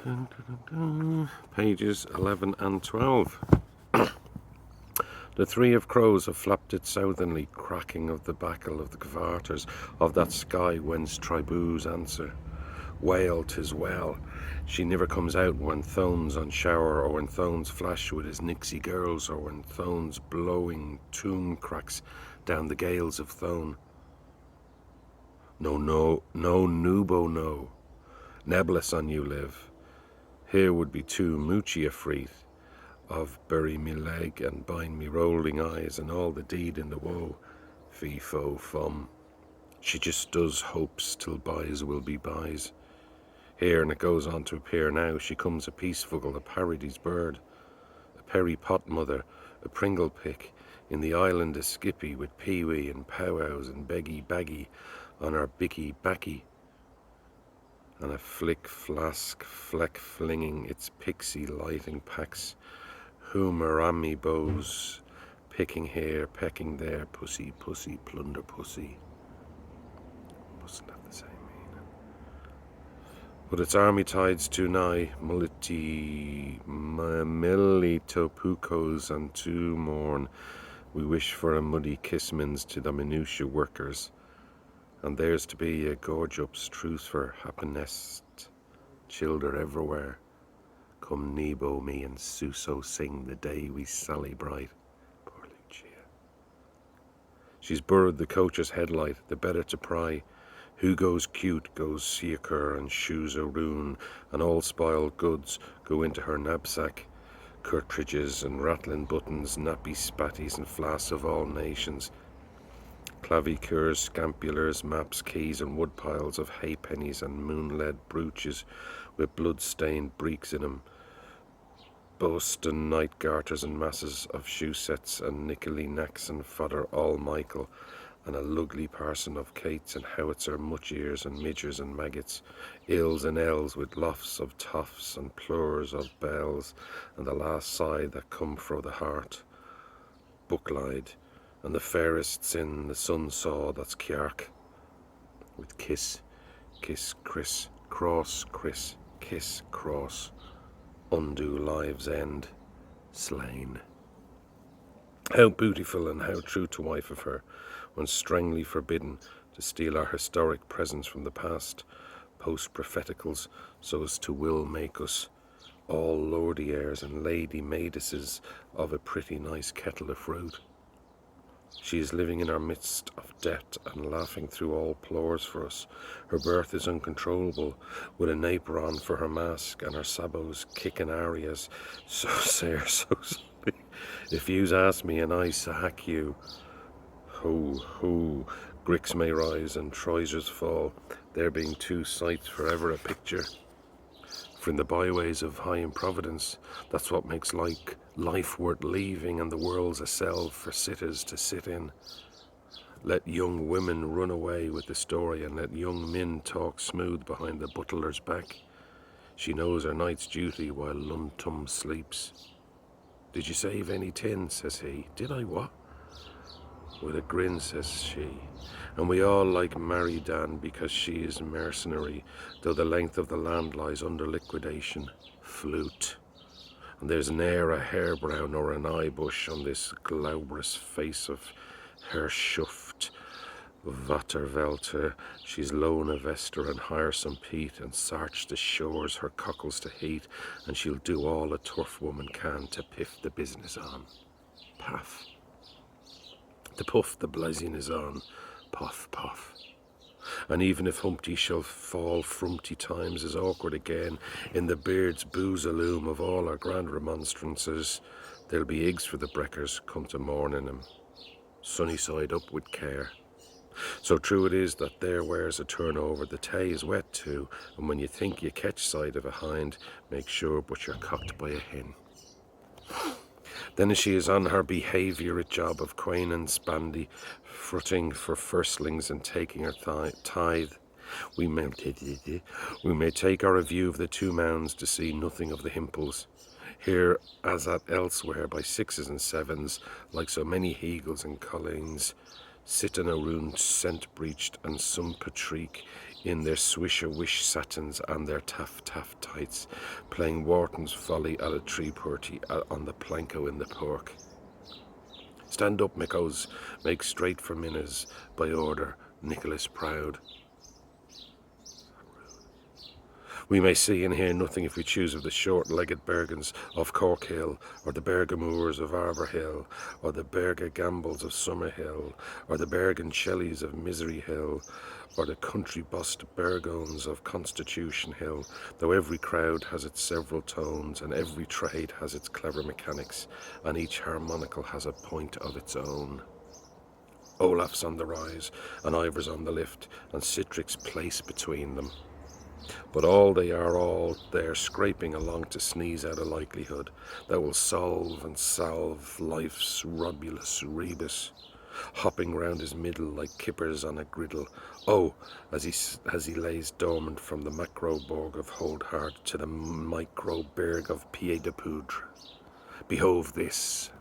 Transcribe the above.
Dun, dun, dun. Pages 11 and 12. The three of crows have flapped it southernly, cracking of the backle of the cavarters of that sky whence tribus answer. Wail, 'tis well. She never comes out when Thone's on shower, or when Thone's flash with his nixie girls, or when Thone's blowing tomb cracks down the gales of Thone. No, nubo, no. Nebulous on you live. Here would be two moochie afreet of bury me leg and bind me rolling eyes and all the deed in the woe. Fee fo fum. She just does hopes till buys will be buys. Here, and it goes on to appear now, she comes a peaceful, a parody's bird, a perry pot mother, a pringle pick, in the island a skippy with peewee and powwows and beggy baggy on her bicky backy, and a flick flask fleck flinging its pixie lighting packs, hoomerami bows, picking here, pecking there, pussy, pussy, plunder pussy. Mustn't have the same meaning. But its army tides too nigh, millitopucos and too morn, we wish for a muddy kissmins to the minutia workers, and there's to be a gorge-up's truce for happiness, childer everywhere. Come Nebo me and Suso sing the day we sally bright. Poor Lucia. She's burrowed the coach's headlight, the better to pry. Who goes cute goes seacur and shoes a rune, and all spoiled goods go into her knapsack. Cartridges and rattling buttons, nappy spatties and flasks of all nations. Clavicures, scampulars, maps, keys, and wood piles of halfpennies and moon-led brooches with blood-stained breeks in 'em. Boston night garters and masses of shoe sets and nickely knacks and fodder all Michael, and a lugly parson of cates and howitzer much ears and midgers and maggots, ills and ells with lofts of toffs and plurs of bells, and the last sigh that come fro the heart, book-lied, and the fairest sin the sun saw that's Kjark, with kiss, kiss, Chris, cross, Chris, kiss, cross, undo live's end, slain. How beautiful and how true to wife of her, when strangely forbidden to steal our historic presence from the past, post-propheticals, so as to will make us all lordy heirs and lady maidises of a pretty nice kettle of fruit. She is living in our midst of debt and laughing through all plores for us. Her birth is uncontrollable, with a naper on for her mask and her sabots kicking arias. So sair, so sorry. If yous ask me and I sack you, ho, gricks may rise and trousers fall, there being two sights forever a picture. For in the byways of high improvidence, that's what makes life worth leaving, and the world's a cell for sitters to sit in. Let young women run away with the story, and let young men talk smooth behind the butler's back. She knows her night's duty while Luntum sleeps. Did you save any tin, says he. Did I what? With a grin, says she, and we all like Mary Dan because she is mercenary, though the length of the land lies under liquidation. Flute. And there's ne'er a hair brown or an eye bush on this glabrous face of her shuft. Vatervelter, she's Lona Vester and hire some peat and sarch the shores her cockles to heat, and she'll do all a turf woman can to piff the business on. Paff. The puff the blazing is on, puff, puff. And even if Humpty shall fall frumpty times is awkward again, in the beard's boozaloom of all our grand remonstrances, there'll be eggs for the breckers come to morning 'em, sunny side up with care. So true it is that there wears a turnover, the tay is wet too, and when you think you catch sight of a hind, make sure but you're cocked by a hen. Then as she is on her behaviour a job of quain and spandy, frutting for firstlings and taking her tithe, we may take our review of the two mounds to see nothing of the himples. Here, as at elsewhere, by sixes and sevens, like so many Hegels and Collins, sit in a room scent-breached and some patrique, in their swish-a-wish satins and their taff-taff tights, playing Wharton's folly at a 3:30 on the planko in the park. Stand up, Mickos, make straight for Minners, by order, Nicholas Proud. We may see and hear nothing if we choose of the short-legged Bergens of Cork Hill, or the Bergamoors of Arbor Hill, or the Berga Gambles of Summer Hill, or the Bergen Shelleys of Misery Hill, or the country-bossed Bergones of Constitution Hill, though every crowd has its several tones, and every trade has its clever mechanics, and each harmonical has a point of its own. Olaf's on the rise, and Ivor's on the lift, and Citric's place between them. But all they are all there scraping along to sneeze out a likelihood that will solve and salve life's robulus rebus, hopping round his middle like kippers on a griddle. Oh, as he lays dormant from the macroborg of Holdhart to the microberg of Pied de Poudre. Behold this.